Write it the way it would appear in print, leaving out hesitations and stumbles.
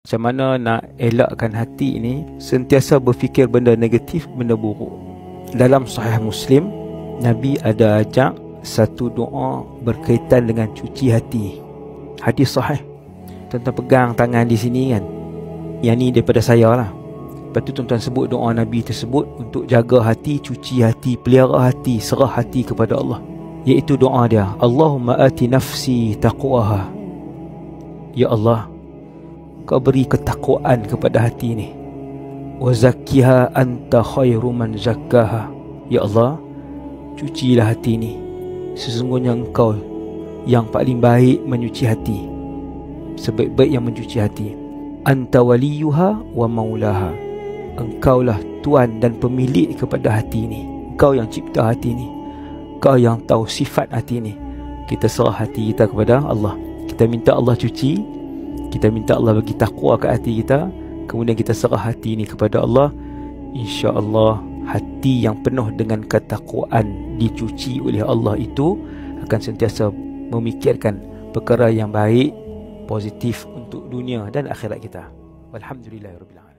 Macam mana nak elakkan hati ini sentiasa berfikir benda negatif, benda buruk. Dalam Sahih Muslim, Nabi ada ajak satu doa berkaitan dengan cuci hati. Hadis sahih. Tuan-tuan pegang tangan di sini kan. Yang ni daripada saya lah. Lepas tu tuan-tuan sebut doa Nabi tersebut untuk jaga hati, cuci hati, pelihara hati, serah hati kepada Allah. Iaitu doa dia, Allahumma ati nafsi taqwaha. Ya Allah, Kau beri ketakwaan kepada hati ni. Wa zakkiha anta khairu man zakkaha. Ya Allah, cucilah hati ni. Sesungguhnya Engkau yang paling baik menyuci hati, sebaik-baik yang mencuci hati. Anta waliyuha wa maulaha. Engkaulah tuan dan pemilik kepada hati ni. Engkau yang cipta hati ni. Engkau yang tahu sifat hati ni. Kita serah hati kita kepada Allah. Kita minta Allah cuci. Kita minta Allah bagi takwa ke hati kita. Kemudian kita serah hati ni kepada Allah. InsyaAllah hati yang penuh dengan ketakwaan dicuci oleh Allah itu akan sentiasa memikirkan perkara yang baik, positif untuk dunia dan akhirat kita. Walhamdulillahirabbil alamin.